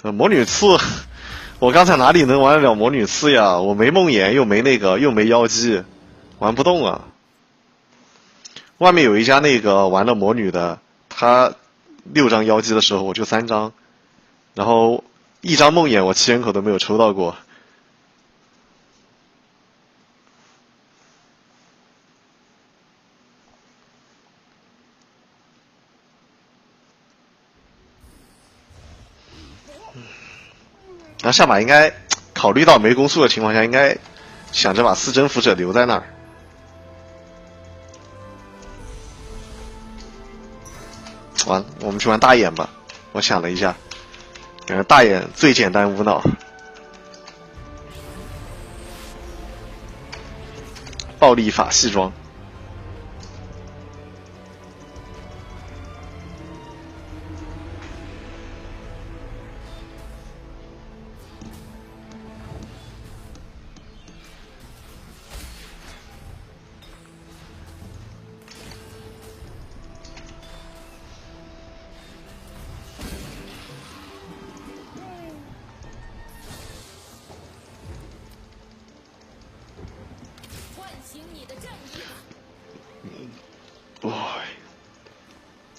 魔女刺，我刚才哪里能玩得了魔女刺呀？我没梦魇，又没又没妖姬，玩不动啊。外面有一家玩了魔女的，他6张妖姬的时候我就3张，然后1张梦魇我7人口都没有抽到过。然后下把应该考虑到没攻速的情况下，应该想着把4征服者留在那儿。完，我们去玩大眼吧。我想了一下，感觉大眼最简单无脑。暴力法系装。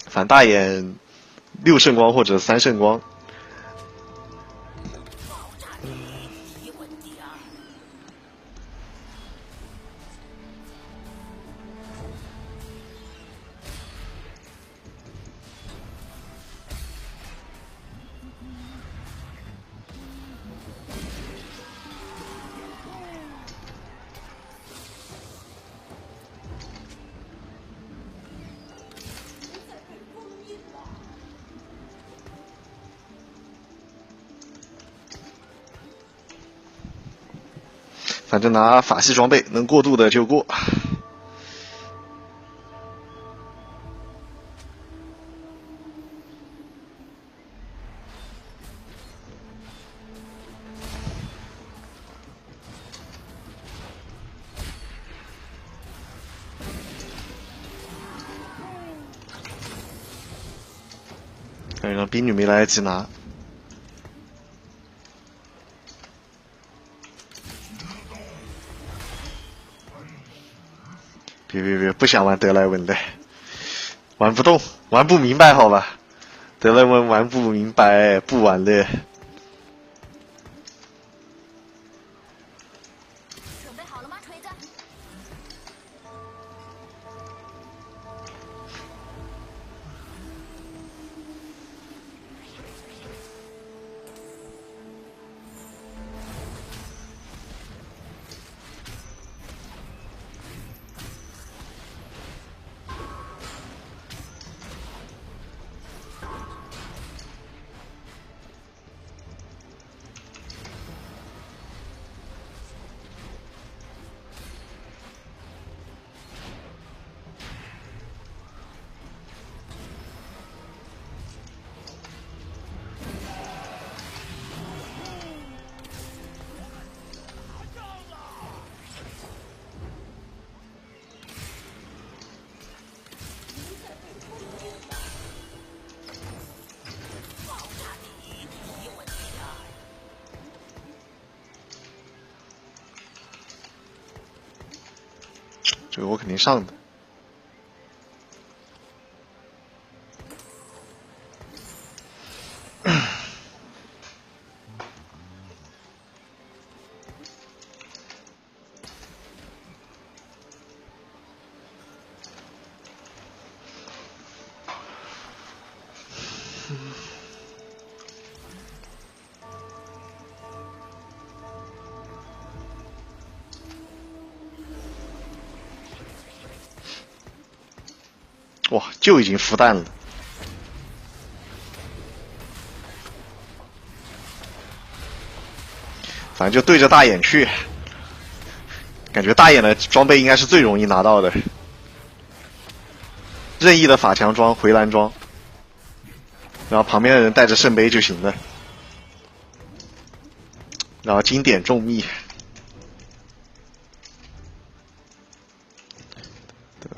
反大眼6圣光或者3圣光。反正拿法系装备能过渡的就过。让冰女没来得及拿。别，不想玩德莱文的，玩不动，玩不明白，好吧？德莱文玩不明白，不玩的。准备好了吗，锤子？这个我肯定上的。哇，就已经孵蛋了。反正就对着大眼去，感觉大眼的装备应该是最容易拿到的，任意的法强装、回蓝装，然后旁边的人带着圣杯就行了，然后经典重密。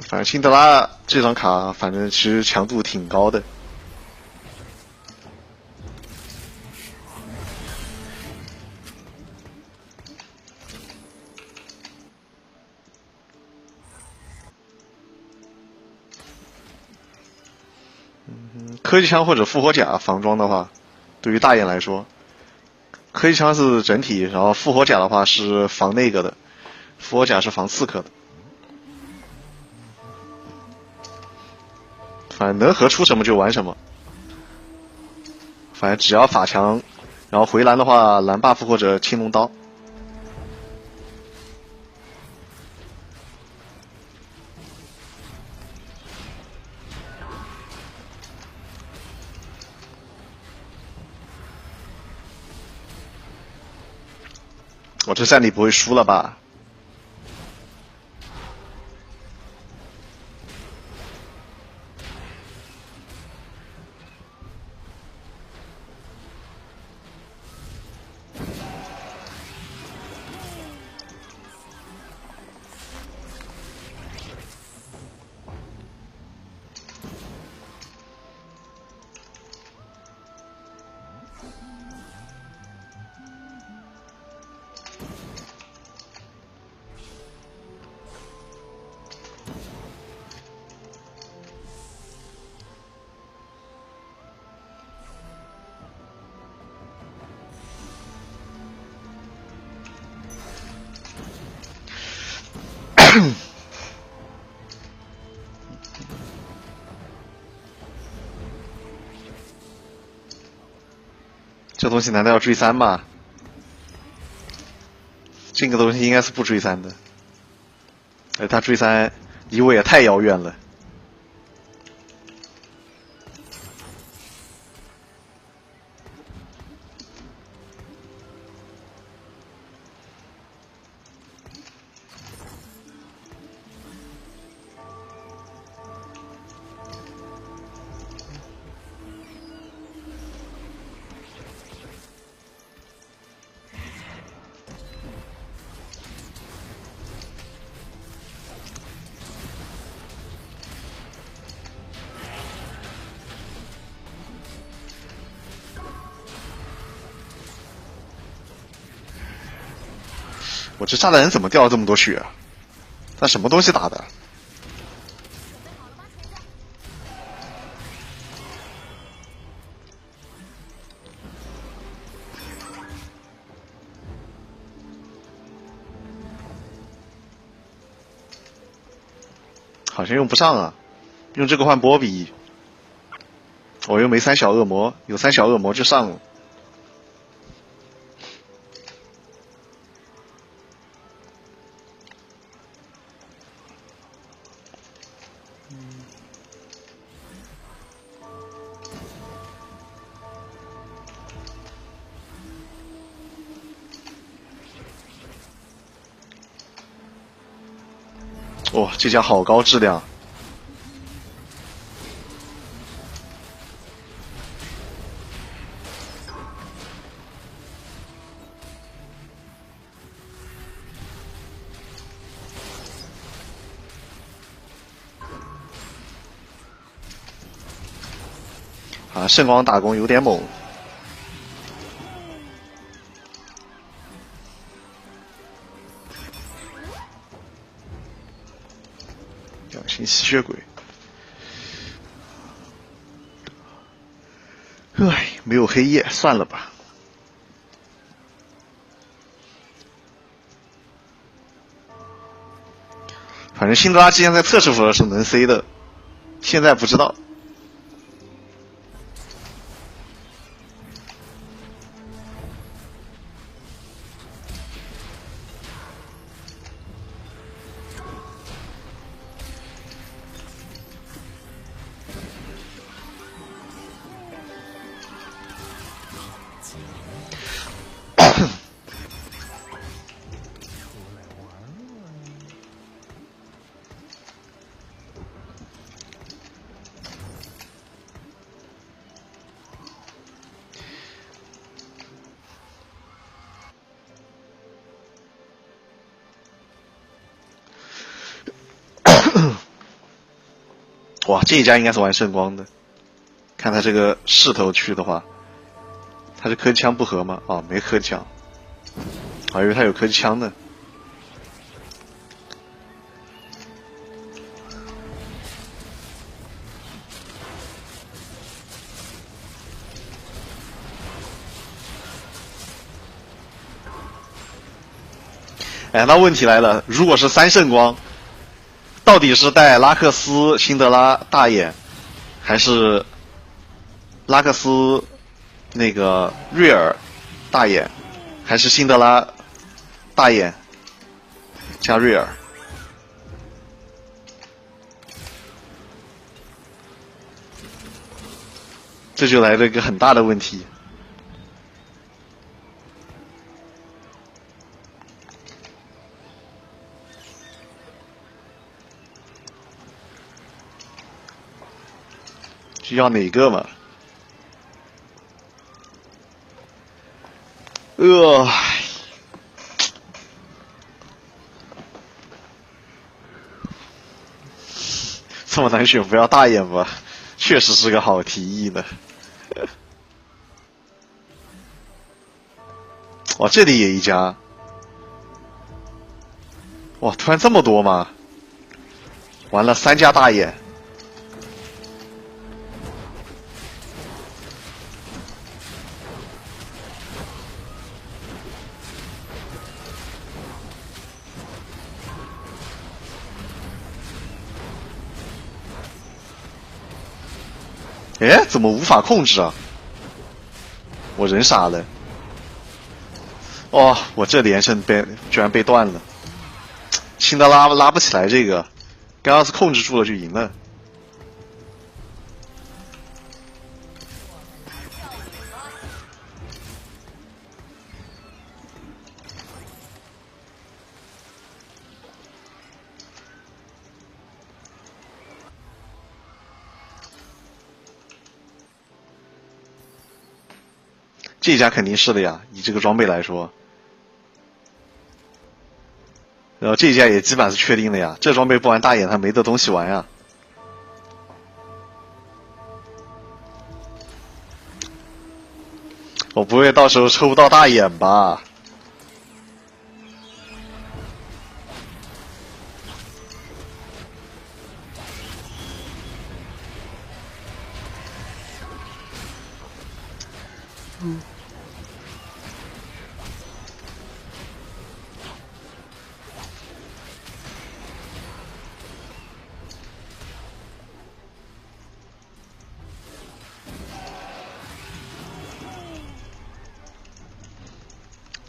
反正辛德拉这张卡，反正其实强度挺高的。科技枪或者复活甲防装的话，对于大眼来说，科技枪是整体，然后复活甲的话是防那个的，复活甲是防刺客的。反正能合出什么就玩什么，反正只要法强，然后回蓝的话，蓝 buff 或者青龙刀。我这战力不会输了吧？这东西难道要追3吗？这个东西应该是不追3的。他追3离我也太遥远了。我这炸弹人怎么掉了这么多血啊？他什么东西打的？好像用不上啊，用这个换波比。我又没3小恶魔，有3小恶魔就上了。哇，这家好高质量！啊，圣光打工有点猛。两星吸血鬼。唉，没有黑夜，算了吧。反正辛德拉之前在测试服的时候能 C 的，现在不知道。哇，这一家应该是玩圣光的。看他这个势头去的话，他是科技枪不合吗？哦，没科技枪，我以为他有科技枪呢。哎，那问题来了，如果是三圣光，到底是带拉克斯、辛德拉大眼，还是拉克斯那个瑞尔大眼，还是辛德拉大眼加瑞尔？这就来了一个很大的问题。需要哪个嘛？这么难选，不要大眼吧？确实是个好提议呢。哇，这里也一家。哇，突然这么多吗？完了，3家大眼。哎，怎么无法控制啊？我人傻了。哦，我这连胜居然被断了。辛德拉不起来这个，刚要是控制住了就赢了。这家肯定是的呀，以这个装备来说。然后这家也基本上是确定的呀，这装备不玩大眼他没得东西玩呀。我不会到时候抽不到大眼吧？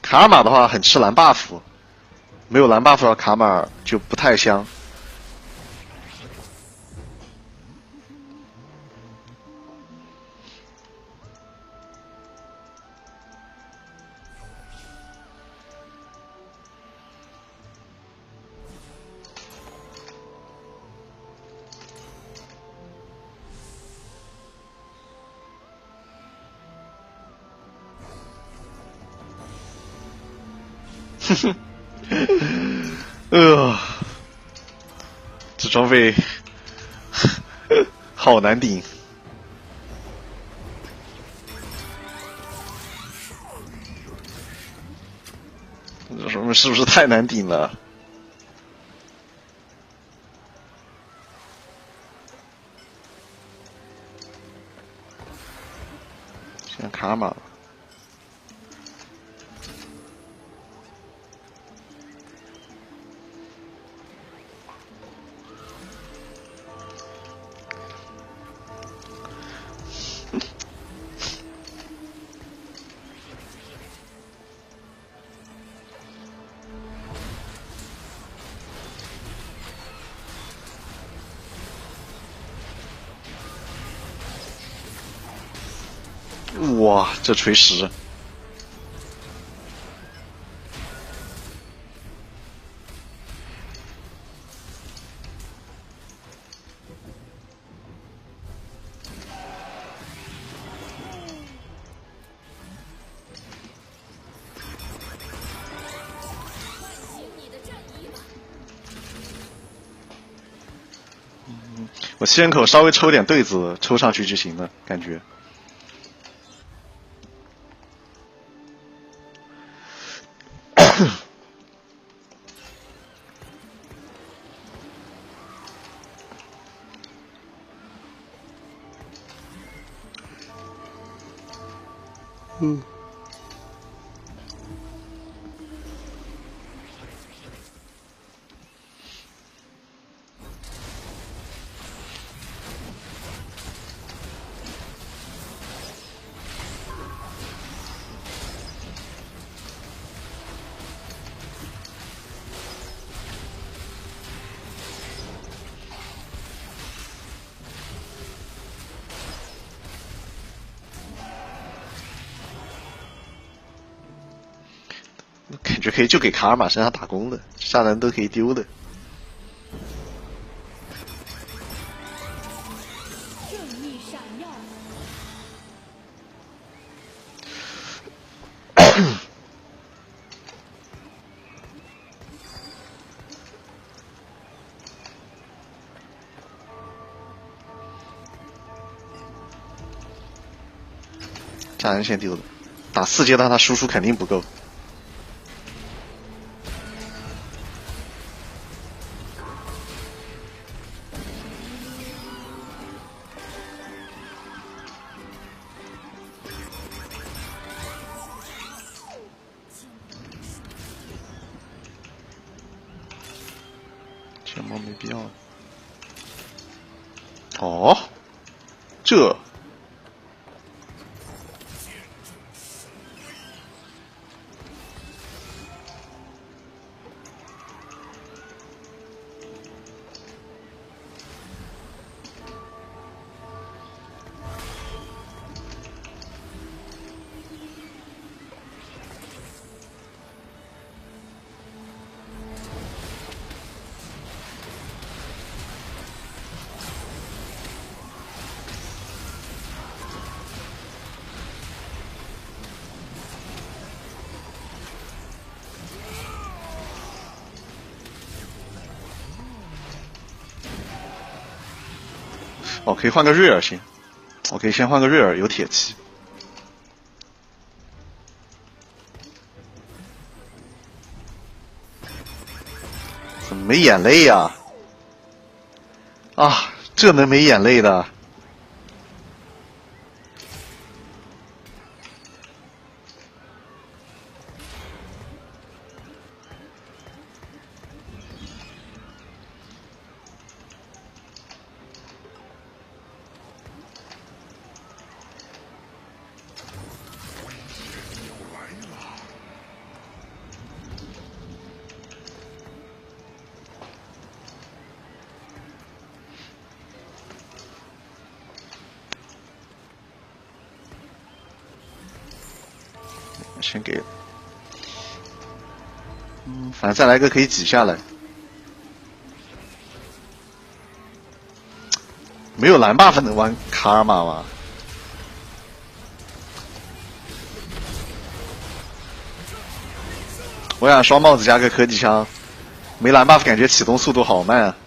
卡尔玛的话很吃蓝 buff， 没有蓝 buff 的卡玛尔就不太香。哼哼，这装备好难顶。这什么是不是太难顶了？先卡玛。哇，这锤石！我7人口稍微抽点对子抽上去就行了，感觉。就可以就给卡尔玛身上打工的，下人都可以丢的。正义闪耀。下人先丢了，打4阶段他输出肯定不够。钱包没必要了。哦，这。哦，可以换个瑞尔先，我可以先换个瑞尔，有铁器。怎么没眼泪呀？啊，这能没眼泪的？先给了，反正再来个可以挤下来。没有蓝 buff 能玩卡尔玛吗？我想双帽子加个科技枪，没蓝 buff 感觉启动速度好慢啊。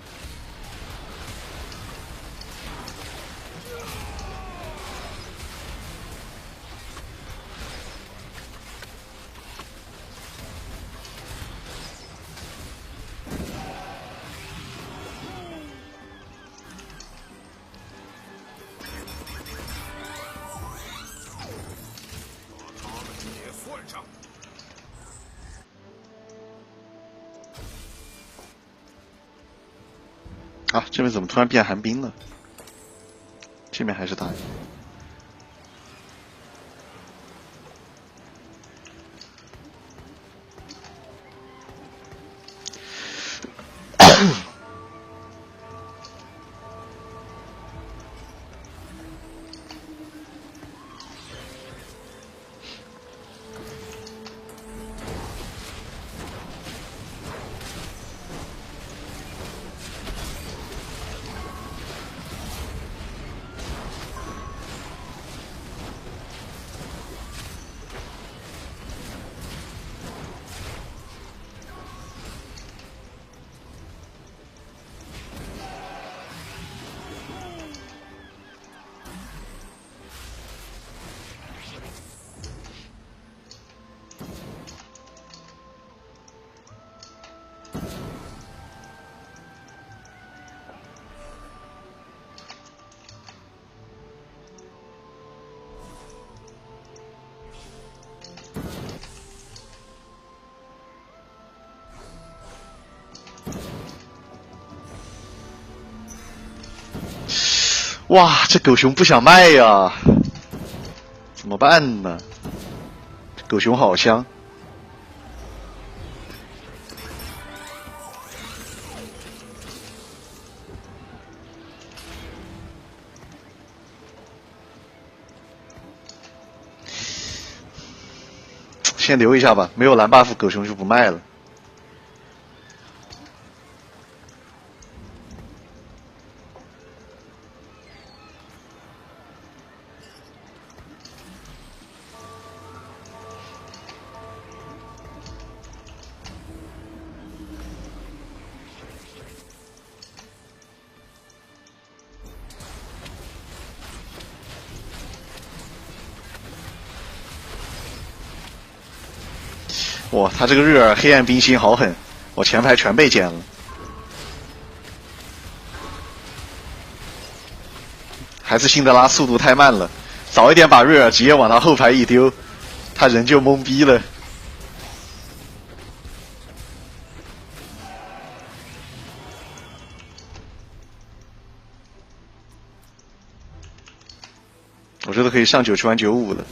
啊，这边怎么突然变寒冰了？这边还是打野。哇，这狗熊不想卖呀，怎么办呢？这狗熊好香。先留一下吧，没有蓝 buff 狗熊就不卖了。哇，他这个日尔黑暗冰心好狠，我前排全被捡了。还是辛德拉速度太慢了，早一点把瑞尔直接往他后排一丢，他人就懵逼了。我觉得可以上97万95了。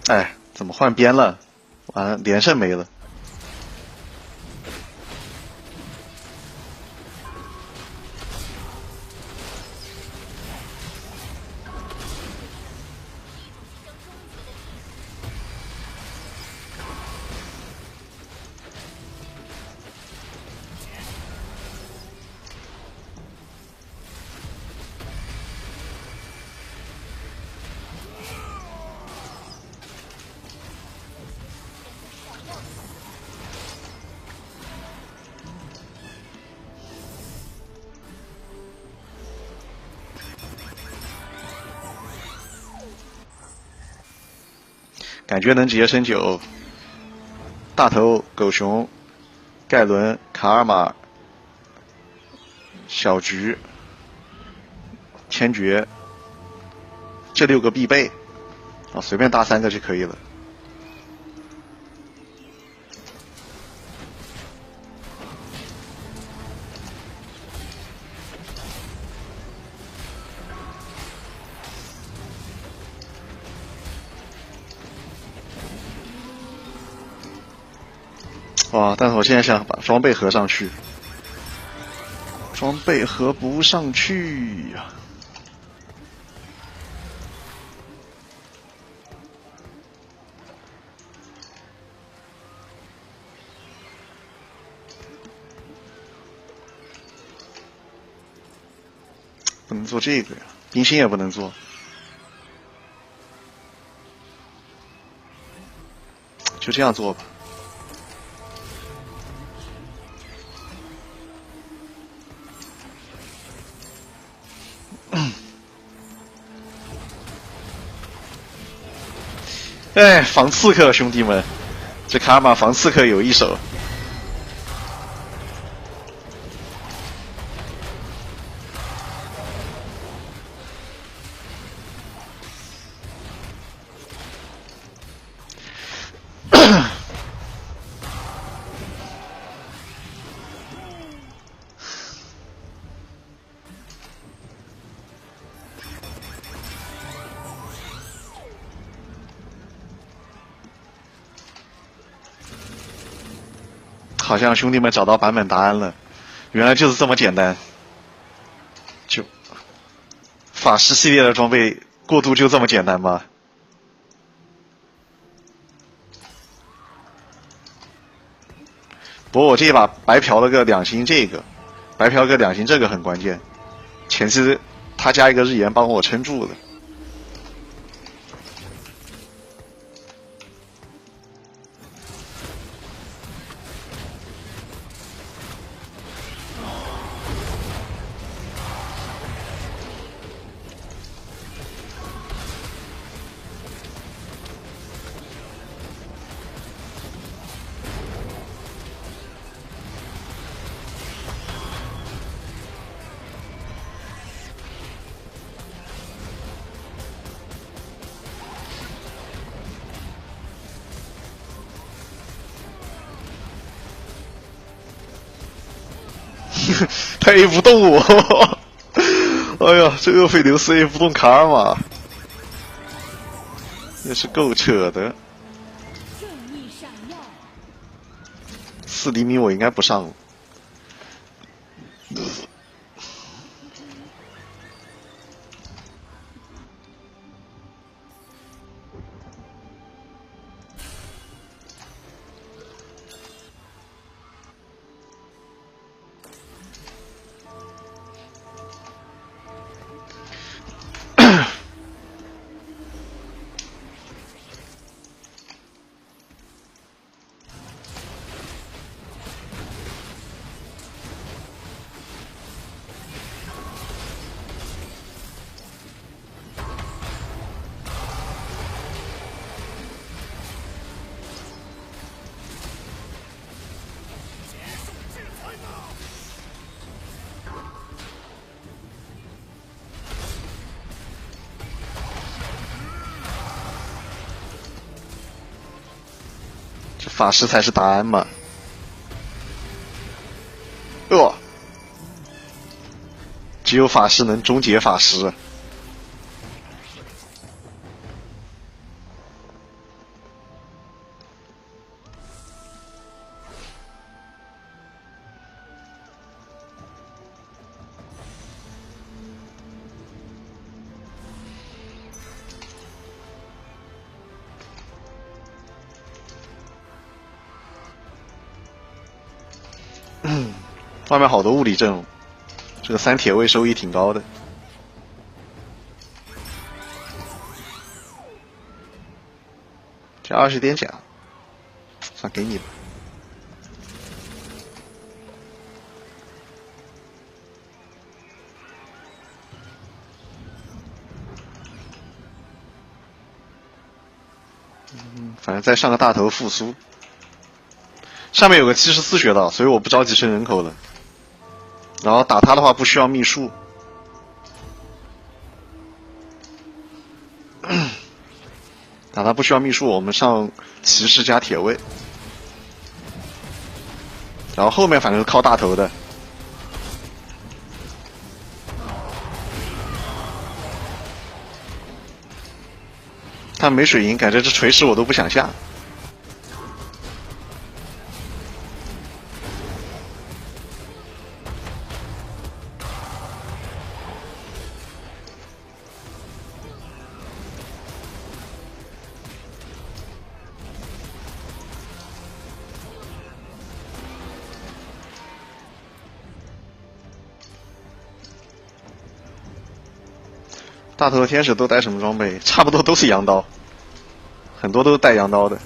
哎，怎么换边了？完了，连胜没了。感觉能直接升9。大头、狗熊、盖伦、卡尔玛、小菊、千珏，这6个必备啊，随便搭3个就可以了。哇！但是我现在想把装备合上去，装备合不上去呀、不能做这个呀，冰心也不能做，就这样做吧。哎，防刺客兄弟们，这卡尔玛防刺客有一手。好像兄弟们找到版本答案了，原来就是这么简单。就法师系列的装备过渡就这么简单吗？不过我这一把白嫖了个2星，白嫖个2星这个很关键，前期他加一个日炎帮我撑住了。他 A 不动我。哎呀，这个费留斯 A 不动卡尔玛，也是够扯的。正义闪耀， 4厘米我应该不上了。这法师才是答案嘛？只有法师能终结法师。外面好多物理阵容，这个3铁位收益挺高的。这20点甲，算给你吧。反正再上个大头复苏。上面有个74血道，所以我不着急升人口了。然后打他的话不需要秘术，打他不需要秘术，我们上骑士加铁卫，然后后面反正是靠大头的。他没水银，感觉这锤石我都不想下。大头天使都带什么装备？差不多都是羊刀，很多都是带羊刀的。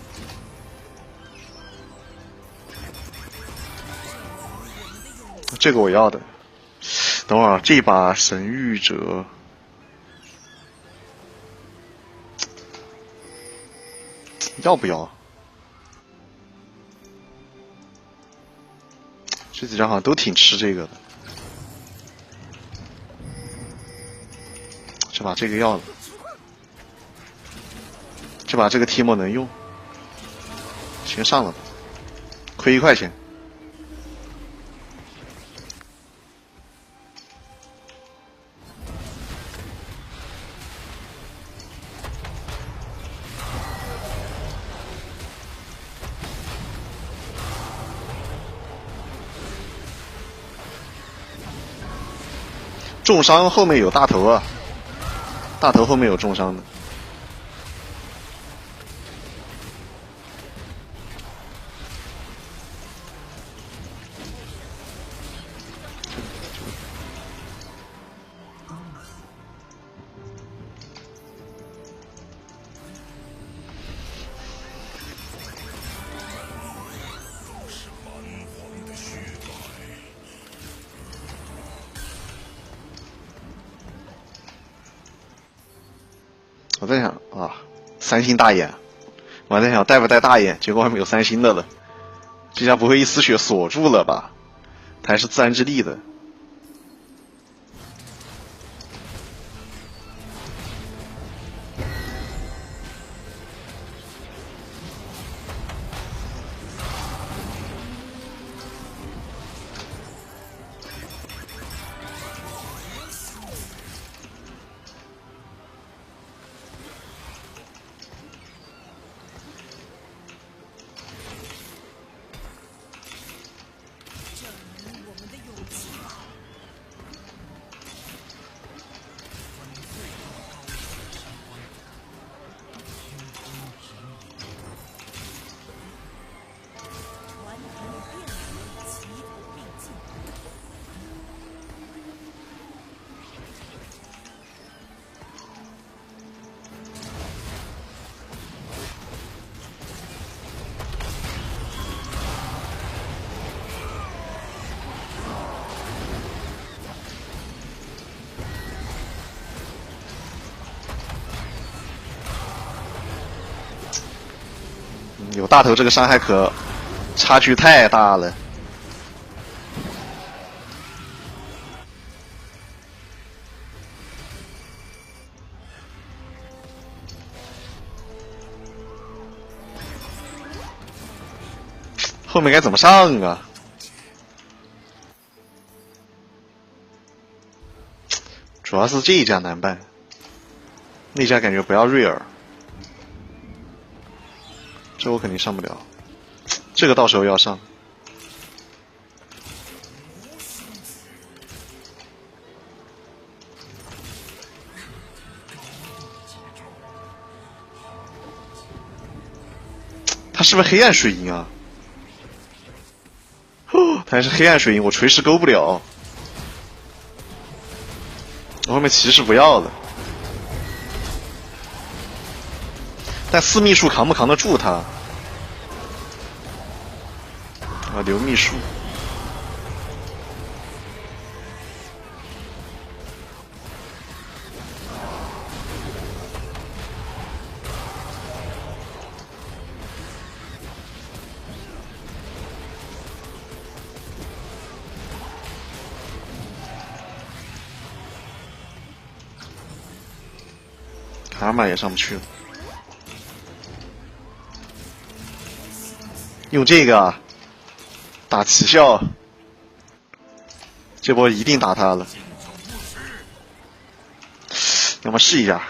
这个我要的。等会儿这把神谕者，要不要？这几张好像都挺吃这个的。这把这个要了，这把这个提莫能用，先上了吧，亏1块钱。重伤后面有大头啊，大头后面有重伤的。我在想啊，3星大眼，我还在想带不带大眼，结果外面有3星的了，这下不会一丝血锁住了吧？他还是自然之力的。有大头这个伤害可差距太大了。后面该怎么上啊？主要是这一家难办，那家感觉不要瑞尔，这我肯定上不了，这个到时候要上。他是不是黑暗水银啊？哦，他还是黑暗水银，我锤石勾不了。我后面骑士不要了，但四秘术扛不扛得住他？啊，留秘术。卡尔玛也上不去了，用这个打奇效，这波一定打他了。要么试一下。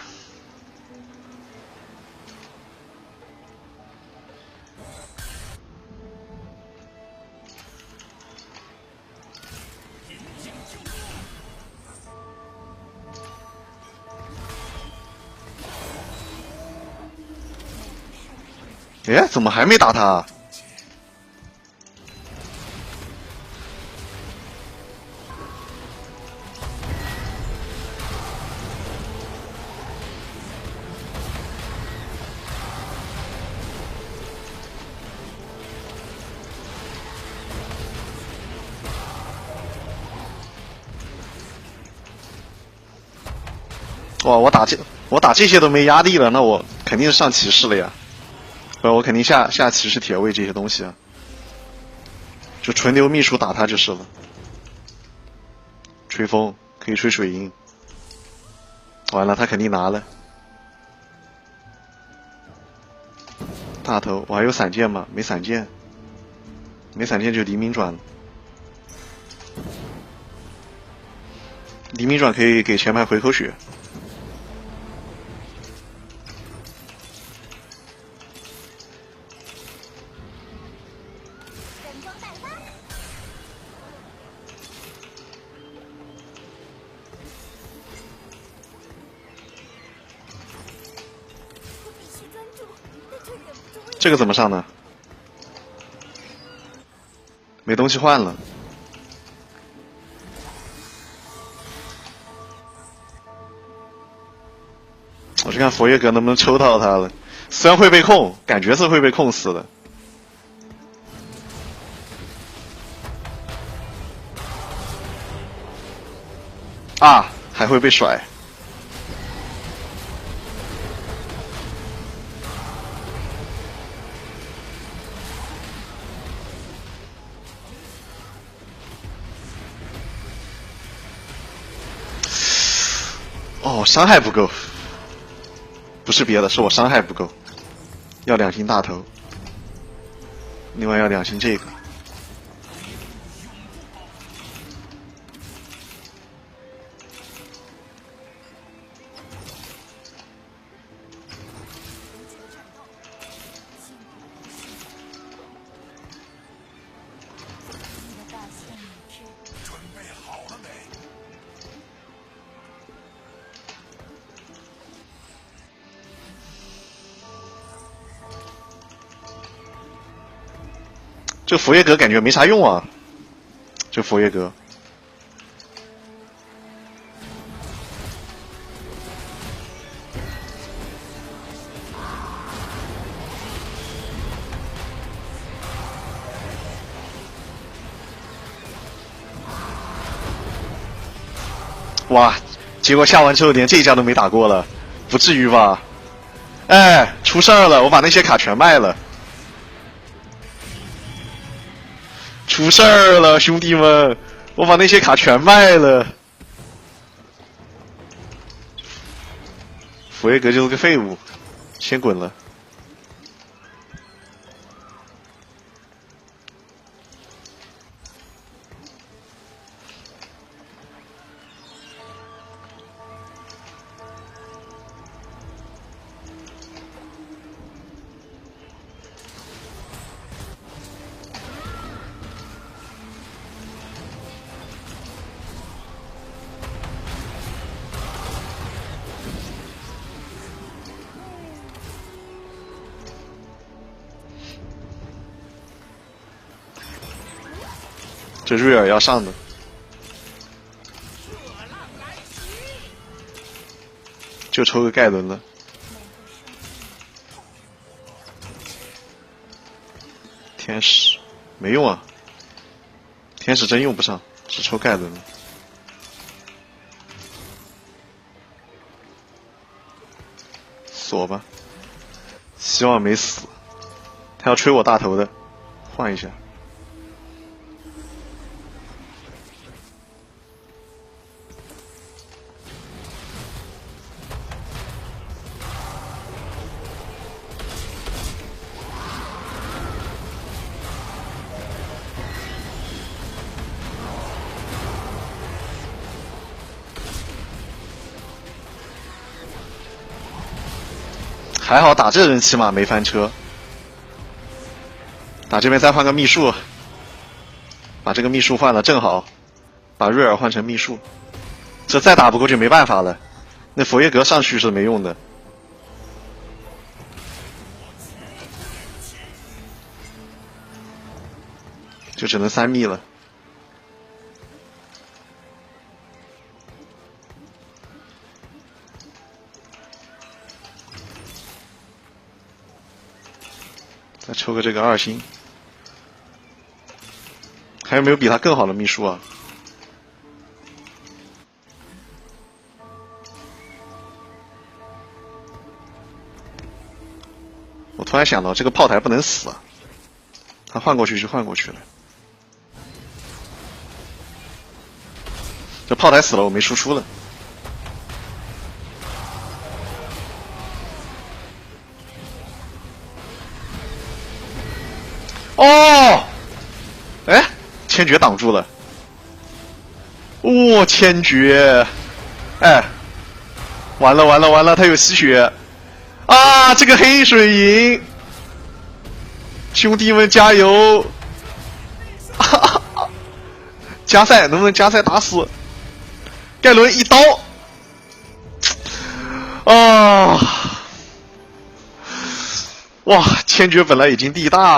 哎，怎么还没打他？哇，我打这些都没压力了，那我肯定是上骑士了呀。我肯定下骑士铁卫这些东西啊，就纯留秘书打他就是了。吹风可以吹水银，完了他肯定拿了。大头，我还有闪剑吗？没闪剑，没闪剑就黎明转了。黎明转可以给前排回口血。这个怎么上呢？没东西换了。我去看佛爷哥能不能抽到他了，虽然会被控，感觉是会被控死的。啊，还会被甩。哦，伤害不够，不是别的，是我伤害不够，要2星大头，另外要2星这个。这佛爷格感觉没啥用啊，这佛爷格。哇，结果下完之后连这一家都没打过了，不至于吧？哎，出事儿了，我把那些卡全卖了。出事儿了，兄弟们！我把那些卡全卖了。福威格就是个废物，先滚了。这瑞尔要上的，就抽个盖伦了。天使没用啊，天使真用不上，只抽盖伦了。锁吧，希望没死。他要吹我大头的，换一下。还好打这人起码没翻车，打这边再换个秘术，把这个秘术换了正好，把瑞尔换成秘术，这再打不过就没办法了，那佛耶格上去是没用的，就只能3密了。再抽个这个2星，还有没有比他更好的秘书啊？我突然想到，这个炮台不能死啊，他换过去就换过去了。这炮台死了，我没输出了。哦，哎，千珏挡住了。哇、千珏，哎，完了完了完了，他有吸血啊！这个黑水银，兄弟们加油！加赛能不能加赛打死盖伦一刀？啊！哇，千珏本来已经地大。